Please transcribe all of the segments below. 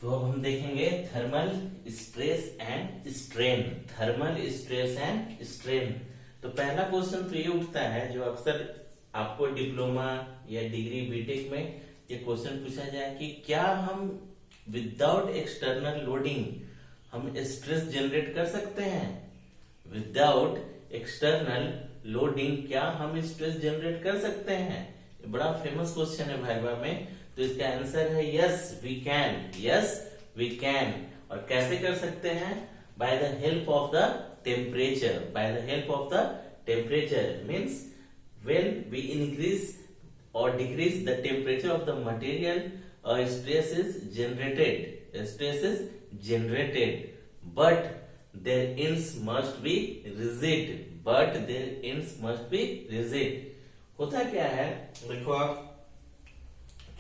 तो अब हम देखेंगे thermal stress and strain. Thermal stress and strain. तो पहला क्वेश्चन तो ये उठता है जो अक्सर आपको डिप्लोमा या डिग्री बीटेक में ये क्वेश्चन पूछा जाए कि क्या हम विदाउट एक्सटर्नल लोडिंग हम स्ट्रेस जनरेट कर सकते हैं। विदाउट एक्सटर्नल लोडिंग क्या हम स्ट्रेस जनरेट कर सकते हैं। ये बड़ा फेमस क्वेश्चन है वाइवा में। तो इसका आंसर है yes we can. Yes we can. और कैसे कर सकते हैं? By the help of the temperature. By the help of the temperature means when we increase or decrease the temperature of the material, stress is generated. Stress is generated, but their ends must be rigid. But their ends must be rigid. होता क्या है, देखो आप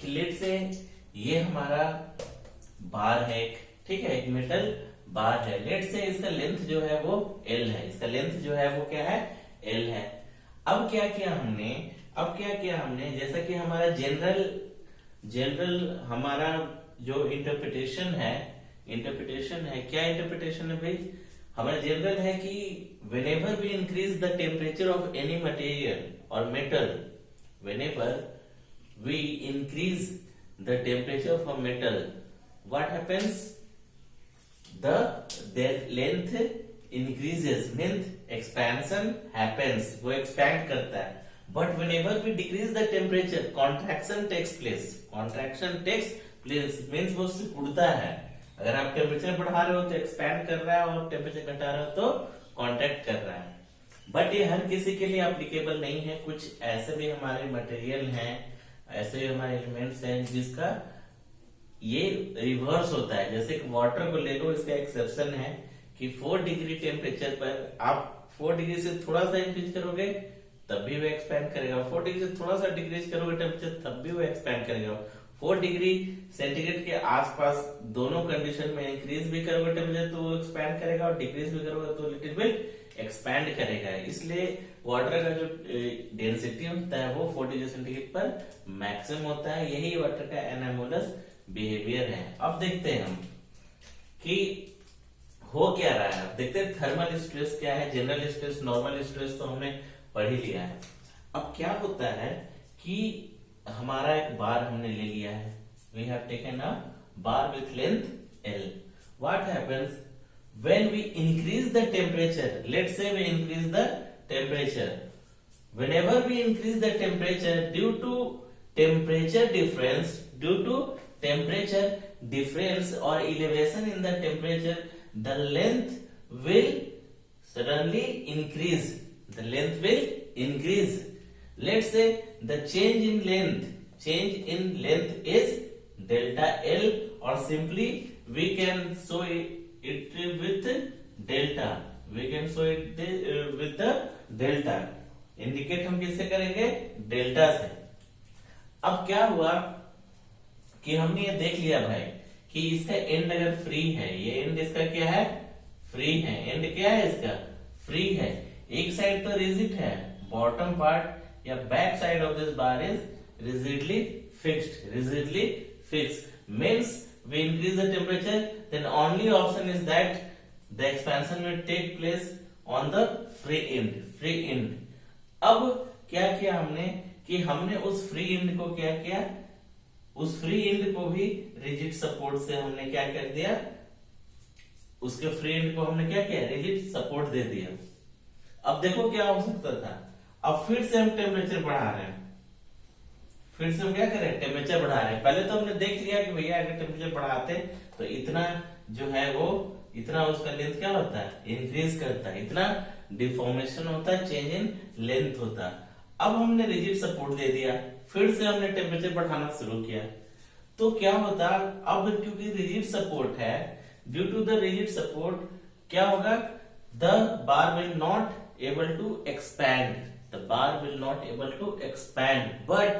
कि late से ये हमारा बार है एक, ठीक है, एक मेटल बार है। लेट से इसका लेंथ जो है वो L है। इसका लेंथ जो है वो क्या है? L है। अब क्या किया हमने जैसा कि हमारा जनरल हमारा जो इंटरप्रिटेशन है क्या इंटरप्रिटेशन है भाई? हमारा जनरल है कि whenever we increase the temperature of any material or metal, whenever we increase the temperature of a metal, what happens? Their length increases, means expansion happens, वो expand करता है। But whenever we decrease the temperature, contraction takes place means वो सिकुड़ता है। अगर आप temperature बढ़ा रहे हो तो एक्सपैंड कर रहा है और टेम्परेचर घटा रहे हो तो कॉन्ट्रैक्ट कर रहा है। बट ये हर किसी के लिए एप्लीकेबल नहीं है। कुछ ऐसे भी हमारे मटेरियल हैं, ऐसे भी हमारे एलिमेंट्स हैं जिसका ये रिवर्स होता है। जैसे कि वाटर को ले लो, इसका एक्सेप्शन है कि 4 डिग्री टेम्परेचर पर आप 4 डिग्री से थोड़ा सा इंक्रीज करोगे तब भी वो एक्सपैंड करेगा। 4 डिग्री से थोड़ा सा डिक्रीज करोगे टेम्परेचर तब भी वो एक्सपैंड करेगा। 4 डिग्री सेंटीग्रेड के आसपास दोनों कंडीशन में इंक्रीज भी करोगे टेम्परेचर तो वो एक्सपैंड करेगा और डिक्रीज भी करोगे तो लिटिल बिट एक्सपैंड करेगा। इसलिए वाटर का जो डेंसिटी होता है वो 4 डिग्री सेंटीग्रेड पर मैक्सिमम होता है। यही वाटर का एनामोलस बिहेवियर है। अब देखते हैं हम कि हो क्या रहा है। अब देखते हैं थर्मल स्ट्रेस क्या है, जनरल स्ट्रेस, नॉर्मल स्ट्रेस तो हमने पढ़ ही लिया है। अब क्या होता है कि हमारा एक बार हमने ले लिया है। We have taken a bar with length L. What happens when we increase the temperature? Let's say we increase the temperature. Whenever we increase the temperature due to temperature difference or elevation in the temperature, the length will suddenly increase. The length will increase. Let's say the change in length is delta L, or simply we can show it with delta. We can show it with the delta. Indicate हम किससे करेंगे? Delta से। अब क्या हुआ कि हमने ये देख लिया भाई कि इसका एंड अगर फ्री है, ये एंड इसका क्या है? फ्री है। एंड क्या है इसका? फ्री है। एक साइड तो रिजिड है, बॉटम पार्ट या back side of this bar is rigidly fixed means we increase the temperature, then only option is that the expansion will take place on the free end. अब क्या किया हमने कि हमने उस फ्री एंड को क्या किया? उस फ्री एंड को भी रिजिड सपोर्ट से हमने क्या कर दिया? उसके फ्री एंड को हमने क्या किया? रिजिड सपोर्ट दे दिया। अब देखो क्या हो सकता था। अब फिर से हम टेम्परेचर बढ़ा रहे हैं। फिर से हम क्या करें? टेम्परेचर बढ़ा रहे हैं। पहले तो हमने देख लिया कि भैया अगर टेम्परेचर बढ़ाते तो इतना जो है वो इतना उसका लेंथ क्या होता है? इंक्रीज करता है। इतना डिफॉर्मेशन होता है, चेंज इन लेंथ होता है। अब हमने रिजिड सपोर्ट दे दिया, फिर से हमने टेम्परेचर बढ़ाना शुरू किया तो क्या होता? अब क्योंकि रिजिड सपोर्ट है, due to the rigid support क्या होगा? The bar will not able to expand. The bar will not able to expand. But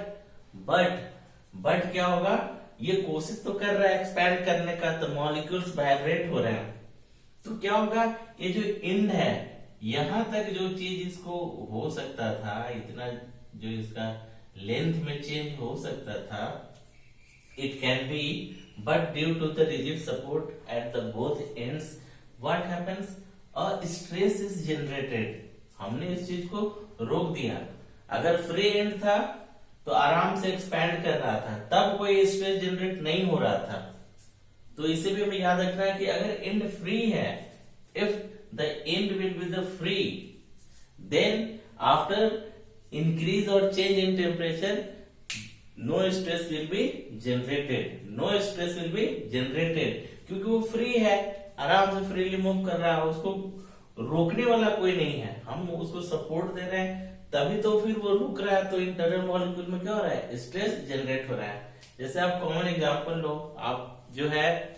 क्या होगा? ये कोशिश तो कर रहा है एक्सपैंड करने का, तो मॉलिक्यूल्स वाइब्रेट हो रहे हैं। तो क्या होगा? ये जो एंड है यहां तक जो चीज इसको हो सकता था, इतना जो इसका लेंथ में चेंज हो सकता था, it can be but due to the rigid support at the both ends, what happens? A stress is generated. हमने इस चीज को रोक दिया। अगर फ्री एंड था तो आराम से एक्सपैंड कर रहा था, तब कोई स्ट्रेस जनरेट नहीं हो रहा था। तो इसे भी हमें याद रखना है कि अगर एंड फ्री है, if the end will be the free, then after increase और change in temperature no stress will be generated, no stress will be generated, क्योंकि वो फ्री है, आराम से फ्रीली मूव कर रहा है, उसको रोकने वाला कोई नहीं है, हम उसको सपोर्ट दे रहे हैं, तभी तो फिर वो रुक रहा है। तो इंटरनल मॉलिक्यूल में क्या हो रहा है? स्ट्रेस जनरेट हो रहा है। जैसे आप कॉमन एग्जांपल लो, आप जो है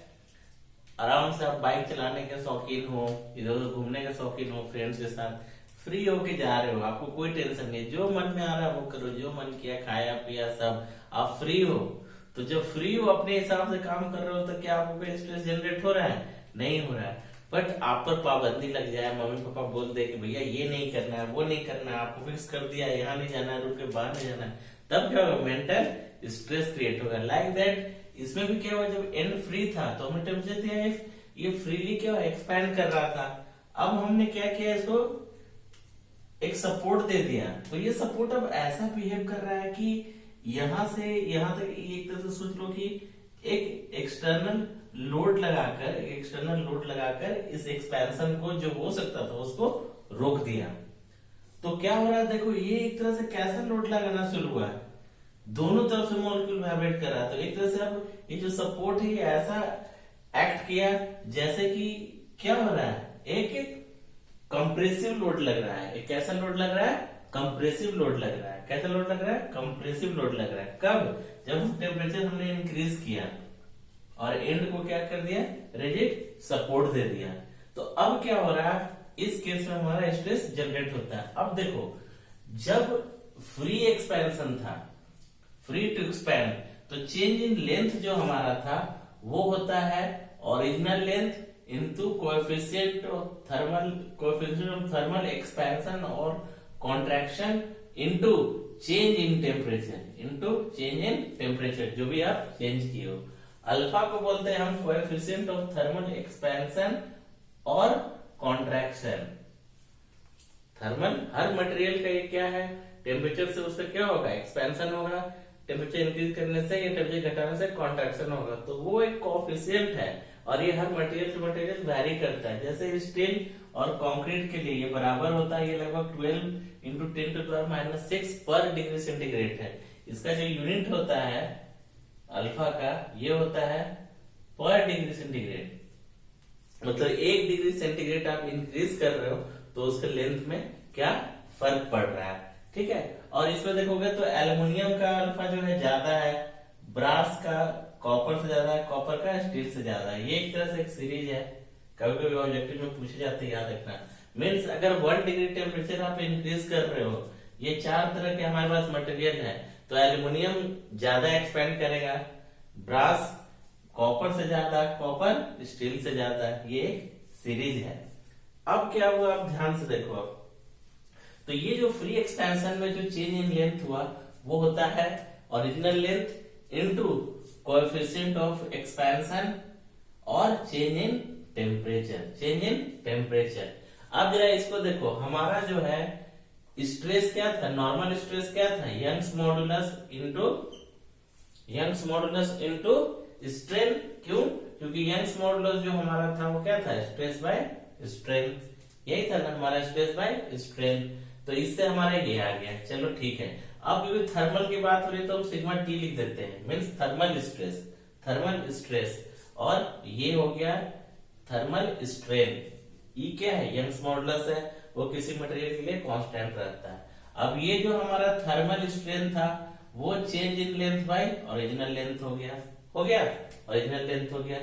आराम से आप बाइक चलाने के शौकीन हो, इधर उधर घूमने के शौकीन हो, फ्रेंड्स के साथ फ्री होके जा रहे हो, आपको कोई टेंशन नहीं, जो मन में आ रहा है वो करो, जो मन किया खाया पिया सब, आप फ्री हो। तो जब फ्री हो, अपने हिसाब से काम कर रहे हो, तो क्या आपको स्ट्रेस जनरेट हो रहा है? नहीं हो रहा है। बट आप पर पाबंदी लग जाए, मम्मी पापा बोल दे कि भैया ये नहीं करना है, वो नहीं करना है, आपको फिक्स कर दिया यहाँ नहीं जाना है, रूम के बाहर नहीं जाना है, तब क्या होगा? मेंटल स्ट्रेस क्रिएट होगा। लाइक दैट इसमें भी क्या हुआ, जब एंड फ्री था तो हमने टेम्परेचर दिया, ये फ्रीली क्या एक्सपैंड कर रहा था। अब हमने क्या किया, इसको एक सपोर्ट दे दिया, तो ये सपोर्ट अब ऐसा बिहेव कर रहा है कि यहां से यहां तक एक तरह से सोच लो कि एक एक्सटर्नल लोड लगाकर इस एक्सपेंशन को जो हो सकता था उसको रोक दिया। तो क्या हो रहा है, देखो ये एक तरह से कैसा लोड लगाना शुरू हुआ है, दोनों तरफ से मॉलिक्यूल वाइब्रेट कर रहा है। तो एक तरह से अब ये जो सपोर्ट है, ये ऐसा एक्ट किया जैसे कि क्या हो रहा है, एक कंप्रेसिव लोड लग रहा है। एक कैसा लोड लग रहा है? कंप्रेसिव लोड लग रहा है। कैसा लोड लग रहा है? कंप्रेसिव लोड लग रहा है। कब? जब टेम्परेचर हमने इंक्रीज किया और एंड को क्या कर दिया? रिजिड सपोर्ट दे दिया। तो अब क्या हो रहा है, इस केस में हमारा स्ट्रेस जनरेट होता है। अब देखो, जब फ्री एक्सपेंशन था, फ्री टू एक्सपैंड, तो चेंज इन लेंथ जो हमारा था वो होता है original length into coefficient of thermal expansion और contraction into change in temperature, जो भी आप चेंज किए हो। अल्फा को बोलते हैं हम कोएफिशिएंट ऑफ थर्मल एक्सपेंशन और कॉन्ट्रैक्शन। थर्मल, हर मटेरियल का ये क्या है, टेम्परेचर से उसका क्या होगा? एक्सपेंशन होगा, टेम्परेचर इंक्रीज करने से या टेम्परेचर घटाने से कॉन्ट्रैक्शन होगा। तो वो एक कोएफिशिएंट है और ये हर मटेरियल से मटेरियल वेरी करता है। जैसे स्टील और कंक्रीट के लिए ये बराबर होता है, ये लगभग 12 इंटू 10⁻⁶ पर डिग्री सेंटीग्रेड है। इसका जो यूनिट होता है अल्फा का, ये होता है पर डिग्री सेंटीग्रेड। मतलब 1 डिग्री सेंटीग्रेड आप इंक्रीज कर रहे हो तो उसके लेंथ में क्या फर्क पड़ रहा है, ठीक है। और इसमें देखोगे तो एल्युमिनियम का अल्फा जो है ज्यादा है, ब्रास का कॉपर से ज्यादा है, कॉपर का स्टील से ज्यादा है। ये एक तरह से एक सीरीज है, कभी कभी ऑब्जेक्टिव में पूछे जाते हैं, याद रखना। मीन्स अगर 1 डिग्री टेम्परेचर आप इंक्रीज कर रहे हो, ये 4 तरह के हमारे पास मटेरियल है, तो एल्युमिनियम ज्यादा एक्सपेंड करेगा, ब्रास कॉपर से ज्यादा, कॉपर स्टील से ज्यादा। ये एक सीरीज है। अब क्या हुआ, आप ध्यान से देखो। अब तो ये जो फ्री एक्सपेंशन में जो चेंज इन लेंथ हुआ वो होता है original length into coefficient of expansion और चेंज इन टेम्परेचर। अब जरा इसको देखो, हमारा जो है स्ट्रेस क्या था, नॉर्मल स्ट्रेस क्या था, यंग्स मॉडुलस इनटू स्ट्रेन। क्यों? क्योंकि यंग्स मॉडुलस जो हमारा था वो क्या था, स्ट्रेस बाय स्ट्रेन। यही था ना हमारा, स्ट्रेस बाय स्ट्रेन। तो इससे हमारा ये आ गया। चलो ठीक है। अब क्योंकि थर्मल की बात हो रही है तो हम सिग्मा टी लिख देते हैं, मीन्स थर्मल स्ट्रेस। और ये हो गया थर्मल स्ट्रेन। ई क्या है, यंग्स मॉडुलस है, वो किसी मटेरियल के लिए कांस्टेंट रहता है। अब ये जो हमारा थर्मल स्ट्रेन था वो change in length bye original length हो गया, ओरिजिनल लेंथ हो गया।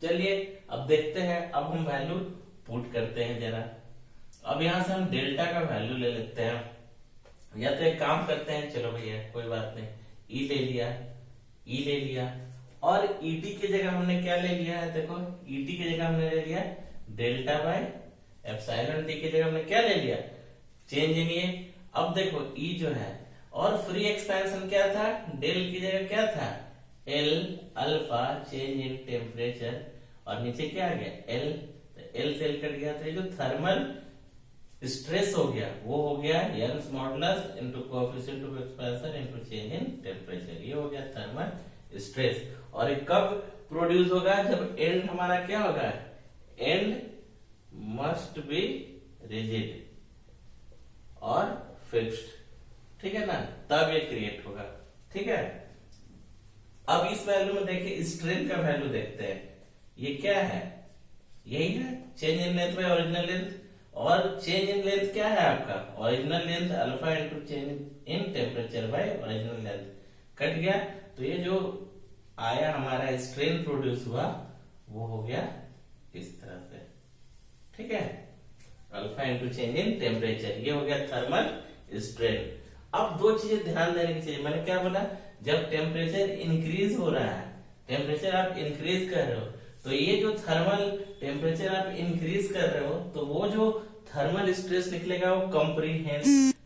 चलिए अब देखते हैं, अब हम वैल्यू पुट करते हैं जरा। अब यहां से हम डेल्टा का वैल्यू ले लेते हैं, या तो एक काम करते हैं, चलो भैया कोई बात नहीं, ई ले लिया और ईटी की जगह हमने क्या ले लिया है, देखो ईटी की जगह हमने ले लिया डेल्टा बाय एप्सिलॉन टी की जगह हमने क्या ले लिया, चेंज इन ये। अब देखो ई जो है और फ्री एक्सपेंशन क्या था, डेल की जगह क्या था, L alpha change in temperature, और नीचे क्या आ गया एल, तो एल से एल कट गया, तो ये जो थर्मल स्ट्रेस हो गया वो हो गया Young's modulus into coefficient of expansion into change in temperature, ये हो गया थर्मल स्ट्रेस। और ये कब प्रोड्यूस होगा, जब एंड हमारा क्या होगा, एंड मस्ट बी रिजिड और फिक्स्ड, ठीक है ना, तब ये क्रिएट होगा। ठीक है, अब इस वैल्यू में देखिए स्ट्रेन का वैल्यू देखते हैं, ये क्या है, यही है change in length bye original length, और चेंज इन लेंथ क्या है आपका, original length alpha into change in temperature by original length, cut गया, तो ये जो आया हमारा स्ट्रेन प्रोड्यूस हुआ वो हो गया इस तरह से। ठीक है, alpha into change in temperature, ये हो गया थर्मल स्ट्रेन। अब दो चीजें ध्यान देने की चाहिए, मैंने क्या बोला, जब टेम्परेचर इंक्रीज हो रहा है, टेम्परेचर आप इंक्रीज कर रहे हो, तो ये जो थर्मल टेम्परेचर आप इंक्रीज कर रहे हो, तो वो जो थर्मल स्ट्रेस निकलेगा वो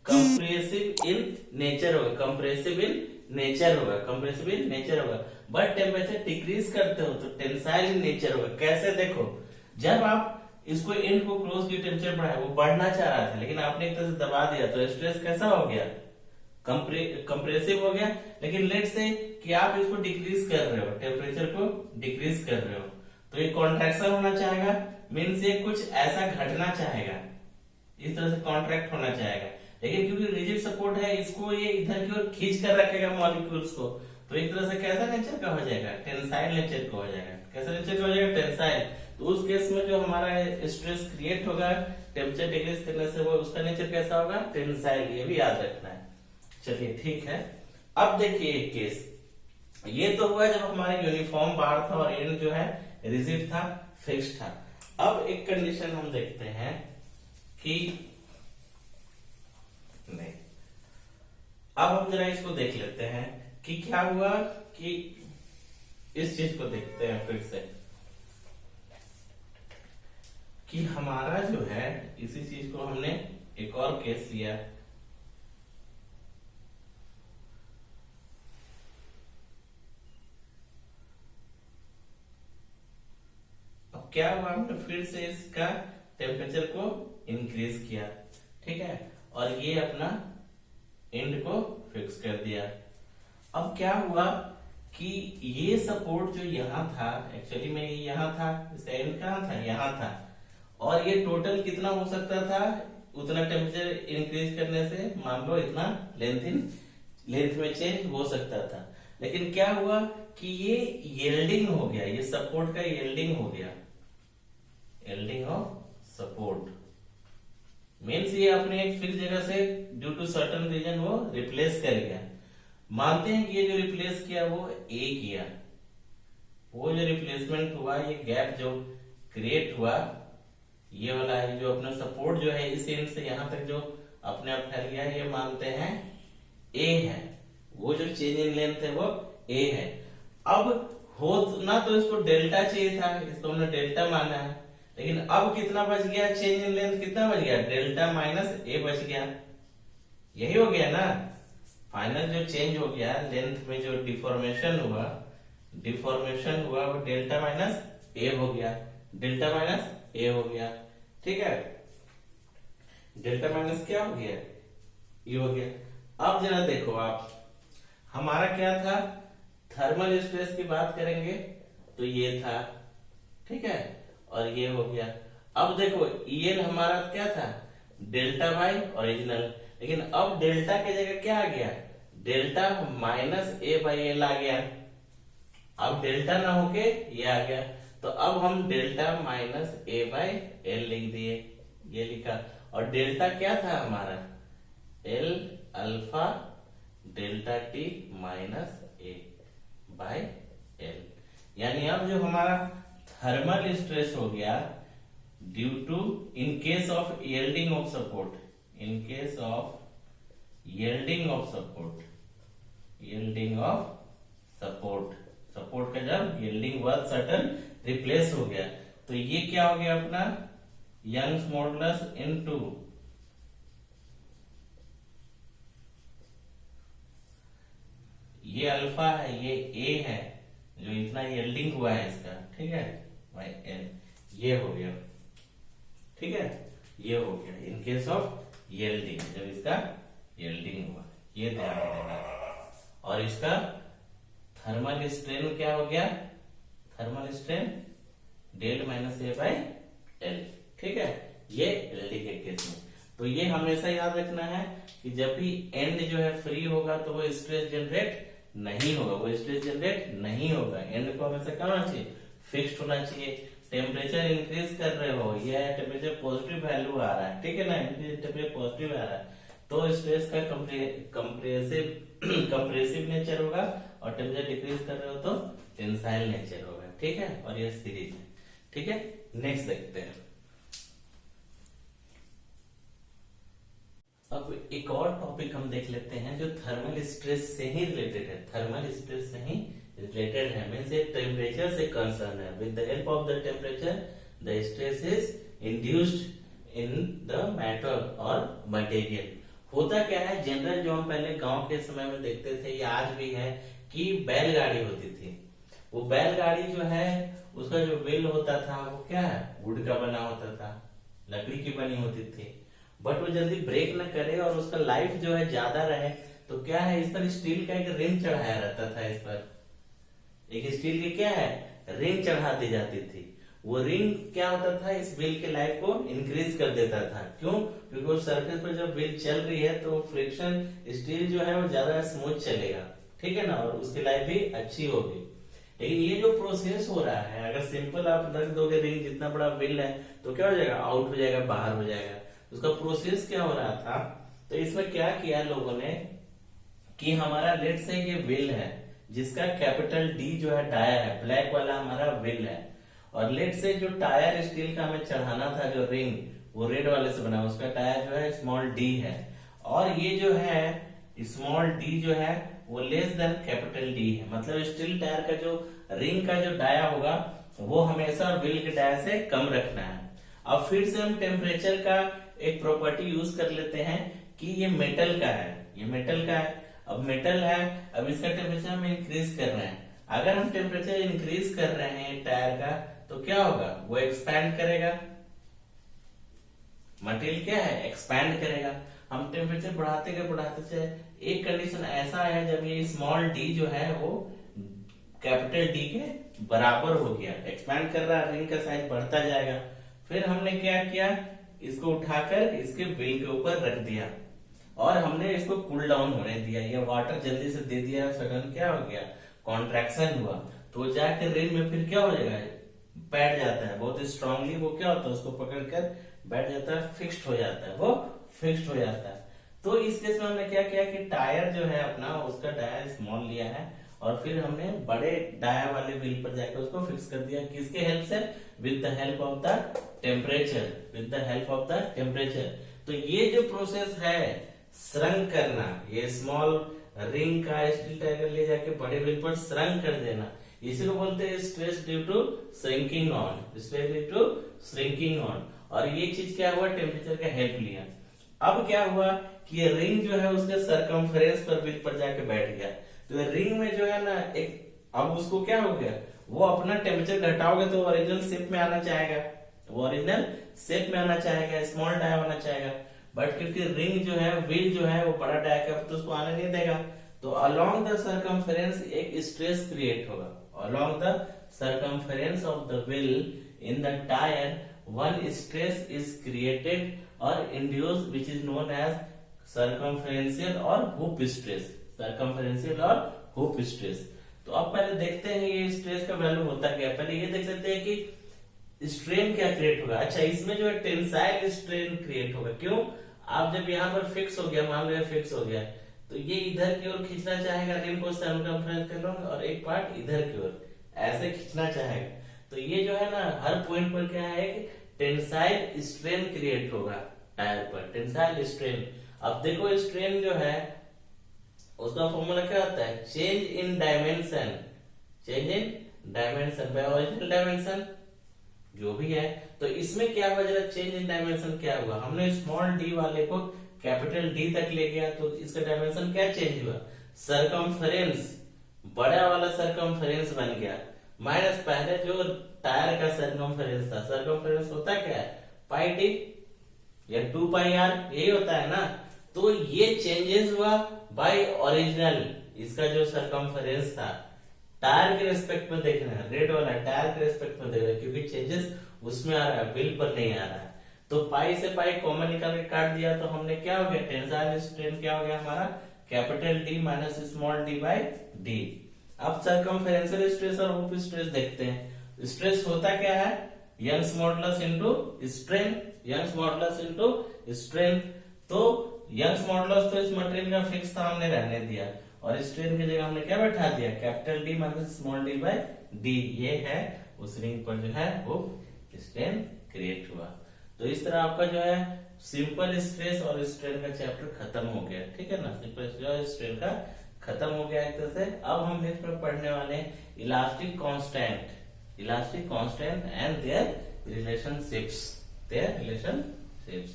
कंप्रेसिव इन नेचर होगा, कंप्रेसिव इन नेचर होगा, कंप्रेसिव इन नेचर होगा। बट टेम्परेचर डिक्रीज करते हो तो टेंसाइल इन नेचर होगा। कैसे, देखो, जब आप इसको एंड को क्लोज की टेम्परेचर बढ़ाया, वो बढ़ना चाह रहा था लेकिन आपने एक तरह से दबा दिया, तो स्ट्रेस कैसा हो गया, कंप्रेसिव हो गया। लेकिन लेट से कि आप इसको डिक्रीज कर रहे हो, टेम्परेचर को डिक्रीज कर रहे हो, तो ये कॉन्ट्रैक्शन होना चाहेगा, मीन्स ये कुछ ऐसा घटना चाहेगा, इस तरह से कॉन्ट्रैक्ट होना चाहेगा। लेकिन क्योंकि रिजिड सपोर्ट है, इसको ये इधर की ओर खींच कर रखेगा मॉलिक्यूल्स को, तो एक तरह से कैसा नेचर का हो जाएगा, टेंसाइल नेचर का हो जाएगा। कैसा नेचर का हो जाएगा, टेंसाइल। तो उस केस में जो हमारा स्ट्रेस क्रिएट होगा टेम्परेचर डिक्रीज करने से, वो उसका नेचर कैसा होगा, टेंसाइल, ये भी याद रखना है। चलिए ठीक है, अब देखिए एक केस, ये तो हुआ जब हमारा यूनिफॉर्म बार था और एंड जो है रिजिड था, फिक्स्ड था। अब एक कंडीशन हम देखते हैं कि नहीं, अब हम जरा इसको देख लेते हैं कि क्या हुआ, कि इस चीज को देखते हैं फिर से कि हमारा जो है, इसी चीज को हमने एक और केस लिया, अब क्या हुआ, हमने फिर से इसका टेम्परेचर को इंक्रीज किया, ठीक है, और ये अपना एंड को फिक्स कर दिया। अब क्या हुआ कि ये सपोर्ट जो यहां था, एक्चुअली में ये यहां था, इसका एंड कहां था, यहां था, और ये टोटल कितना हो सकता था, उतना टेम्परेचर इंक्रीज करने से मान लो इतना लेंथ में चेंज हो सकता था। लेकिन क्या हुआ कि ये येल्डिंग हो गया, ये सपोर्ट का येल्डिंग हो गया, येल्डिंग ऑफ सपोर्ट, मीन्स ये अपने एक फिक्स जगह से ड्यू टू सर्टन रीजन वो रिप्लेस कर गया। मानते हैं कि ये जो रिप्लेस किया वो ए किया, वो जो रिप्लेसमेंट हुआ, ये गैप जो क्रिएट हुआ, ये वाला है जो अपना सपोर्ट जो है इस एंड से यहां तक जो अपने आप फैल गया, ये मानते हैं ए है, वो जो चेंज इन लेंथ है वो ए है। अब हो ना तो इसको डेल्टा चाहिए था, इसको हमने डेल्टा माना है, लेकिन अब कितना बच गया, चेंज इन लेंथ कितना बच गया, डेल्टा माइनस ए बच गया, यही हो गया ना। फाइनल जो चेंज हो गया लेंथ में, जो डिफॉर्मेशन हुआ वो डेल्टा माइनस ए हो गया, डेल्टा माइनस ए हो गया, ठीक है, डेल्टा माइनस क्या हो गया, ये हो गया। अब जरा देखो आप, हमारा क्या था, थर्मल स्ट्रेस की बात करेंगे तो ये था, ठीक है, और ये हो गया। अब देखो EL हमारा क्या था, डेल्टा बाई ओरिजिनल, लेकिन अब डेल्टा की जगह क्या आ गया, delta minus A by l आ गया। अब डेल्टा ना होके ये आ गया, तो अब हम delta minus A by L लिख दिए, ये लिखा, और डेल्टा क्या था हमारा, L alpha delta T minus A by L. यानी अब जो हमारा थर्मल स्ट्रेस हो गया due to, in case of yielding of support, in case of yielding of support, yielding of support, support का जब यील्डिंग हुआ सर्टन रिप्लेस हो गया, तो ये क्या हो गया अपना, यंग्स मॉडुलस इनटू ये अल्फा है, ये ए है, जो इतना यील्डिंग हुआ है इसका, ठीक है, बाय एन, ये हो गया, ठीक है, ये हो गया इन केस ऑफ यील्डिंग, जब इसका यील्डिंग हुआ, ये ध्यान देना। और इसका थर्मल स्ट्रेन क्या हो गया, thermal strain del minus A by L, ठीक है, ये यील्डिंग के केस में। तो ये हमेशा याद रखना है कि जब भी एंड जो है फ्री होगा तो वो स्ट्रेस जनरेट नहीं होगा, वो स्ट्रेस जनरेट नहीं होगा। एंड को हमेशा क्या होना चाहिए, फिक्स्ड होना चाहिए। टेम्परेचर इंक्रीज कर रहे हो, ये टेम्परेचर पॉजिटिव वैल्यू आ रहा है, ठीक है ना, इंक्रीज टेम्परेचर पॉजिटिव आ रहा है, तो स्ट्रेस का कंप्रेसिव नेचर होगा, और टेम्परेचर डिक्रीज कर रहे हो तो टेंसाइल नेचर होगा, ठीक है। और ये सीरीज है, ठीक है। नेक्स्ट देखते हैं। अब एक और टॉपिक हम देख लेते हैं जो थर्मल स्ट्रेस से ही रिलेटेड है, थर्मल स्ट्रेस से ही रिलेटेड है, मीन्स ये टेम्परेचर से कंसर्न है। With the help of the temperature the stress is induced in the matter और मटेरियल। होता क्या है, जनरल जो हम पहले गांव के समय में देखते थे, या आज भी है, कि बैलगाड़ी होती थी। वो बैलगाड़ी जो है उसका जो व्हील होता था वो क्या है, वुड का बना होता था, लकड़ी की बनी होती थी, बट वो जल्दी ब्रेक न करे और उसका लाइफ जो है ज्यादा रहे, तो क्या है, इस पर स्टील का एक रिंग चढ़ाया रहता था, इस पर एक स्टील की क्या है, रिंग चढ़ा दी जाती थी। वो रिंग क्या होता था, इस व्हील के लाइफ को इंक्रीज कर देता था। क्यों, क्योंकि वो सरफेस पर जब व्हील चल रही है तो फ्रिक्शन स्टील जो है वो ज्यादा स्मूथ चलेगा, ठीक है ना, और उसकी लाइफ भी अच्छी होगी। लेकिन ये जो प्रोसेस हो रहा है, अगर सिंपल आप रख दोगे रिंग, जितना बड़ा व्हील है, तो क्या हो जाएगा, आउट हो जाएगा, बाहर हो जाएगा। उसका प्रोसेस क्या हो रहा था, तो इसमें क्या किया लोगों ने कि हमारा लेट से ये व्हील है जिसका कैपिटल डी जो है टायर है, ब्लैक वाला हमारा व्हील है, और लेट से जो टायर स्टील का हमें चढ़ाना था, जो रिंग वो रेड वाले से बना, उसका टायर जो है स्मॉल डी है, और ये जो है स्मॉल डी जो है वो लेस देन कैपिटल डी है। मतलब स्टील टायर का जो रिंग का जो डाया होगा वो हमेशा व्हील के डाया से कम रखना है। अब फिर से हम टेम्परेचर का एक प्रॉपर्टी यूज कर लेते हैं कि ये मेटल का है, ये मेटल का है। अब मेटल है, अब इसका टेम्परेचर हम इंक्रीज कर रहे हैं। अगर हम टेम्परेचर इंक्रीज कर रहे हैं टायर का, तो क्या होगा, वो एक्सपैंड करेगा, मटेरियल क्या है, एक्सपैंड करेगा। हम टेम्परेचर बढ़ाते गए बढ़ाते से एक कंडीशन ऐसा है जब ये स्मॉल डी जो है वो कैपिटल डी के बराबर हो गया, एक्सपैंड कर रहा है, रिंग का साइज बढ़ता जाएगा। फिर हमने क्या किया, इसको उठाकर इसके व्हील के ऊपर रख दिया और हमने इसको कूल डाउन होने दिया, या वाटर जल्दी से दे दिया, सडन क्या हो गया, कॉन्ट्रैक्शन हुआ, तो जाकर रिंग में फिर क्या हो जाएगा, बैठ जाता है बहुत स्ट्रांगली। वो क्या होता है, उसको पकड़कर बैठ जाता है, फिक्स्ड हो जाता है, वो फिक्स्ड हो जाता है। तो इस केस में हमने क्या किया कि टायर जो है अपना, उसका डाया स्मॉल लिया है और फिर हमने बड़े डाया वाले व्हील पर जाकर उसको फिक्स कर दिया। किसके हेल्प से, with the help of the temperature, with the help of the temperature. तो ये जो प्रोसेस है श्रंक करना, ये स्मॉल रिंग का स्टील टायर ले जाके बड़े व्हील पर श्रंक कर देना, इसी को बोलते हैं stress due to shrinking on, stress due to shrinking on. और ये चीज क्या हुआ, टेम्परेचर का हेल्प लिया। अब क्या हुआ कि ये रिंग जो है उसके सरकमफ्रेंस पर व्हील पर जाके बैठ गया, तो रिंग में जो है ना एक, अब उसको क्या हो गया, वो अपना टेम्परेचर घटाओगे तो ओरिजिनल शेप में आना चाहेगा, वो ओरिजिनल शेप में आना चाहेगा, स्मॉल डाया होना चाहेगा, बट क्योंकि रिंग जो है, व्हील जो है वो बड़ा डाया का, तो उसको आने नहीं देगा। तो अलोंग द सरकमफेरेंस एक स्ट्रेस क्रिएट होगा, along the circumference of the wheel in the tyre one stress is created और induce which is known as circumferential और हुप स्ट्रेस, सरकमफेरेंशियल और हुप स्ट्रेस। तो अब पहले देखते हैं ये स्ट्रेस का वैल्यू होता क्या है। पहले ये देख सकते हैं कि स्ट्रेन क्या क्रिएट होगा। अच्छा, इसमें जो है टेंसाइल स्ट्रेन क्रिएट होगा। क्यों, आप जब यहाँ पर फिक्स हो गया, मान लो फिक्स हो गया, तो ये इधर की ओर खींचना चाहेगा रिंग को, सरकमफेरेंस कर लो, और एक पार्ट इधर की ओर ऐसे खींचना चाहेगा। तो ये जो है ना हर पॉइंट पर क्या है, टेंसाइल स्ट्रेन क्रिएट होगा टायर पर, टेंसाइल स्ट्रेन। अब देखो स्ट्रेन जो है उसका फॉर्मूला क्या होता है, change in dimension, change in dimension by original dimension जो भी है। तो इसमें क्या हुआ, जरा चेंज इन डायमेंशन क्या हुआ, हमने स्मॉल डी वाले को कैपिटल डी तक ले गया, तो इसका डायमेंशन क्या चेंज हुआ, सरकमफ्रेंस बड़ा वाला सरकमफ्रेंस बन गया माइनस पहले जो टायर का सरकमफ्रेंस था। सरकमफ्रेंस होता क्या है, पाई टी या 2 पाई आर, यही होता है ना। तो ये चेंजेस हुआ बाय ओरिजिनल, इसका जो सरकमफ्रेंस था टायर के रेस्पेक्ट में देखना है, रेड वाला टायर के रेस्पेक्ट में देखना है, क्योंकि चेंजेस उसमें आ रहा है, बिल पर नहीं आ रहा है। तो पाई से पाई कॉमन निकाल के काट दिया तो हमने क्या हो गया, टेंसाइल स्ट्रेन क्या हो गया हमारा, capital D minus small D by D. अब सरकमफेरेंशियल स्ट्रेस और हुप स्ट्रेस देखते हैं। स्ट्रेस होता क्या है, Young's modulus into strain, Young's modulus into strain. तो यंग्स मॉडुलस तो इस मटेरियल का फिक्स था, हमने रहने दिया, और स्ट्रेन की जगह हमने क्या बैठा दिया, capital D minus small D by D. ये है उस रिंग पर जो है वो स्ट्रेन क्रिएट हुआ। तो इस तरह आपका जो है सिंपल स्ट्रेस और स्ट्रेन का चैप्टर खत्म हो गया, ठीक है ना। सिंपल स्ट्रेस और स्ट्रेन का खत्म हो गया एक तरह से। अब हम नेक्स्ट में पढ़ने वाले elastic constant, elastic constant and there relationships, there relationships.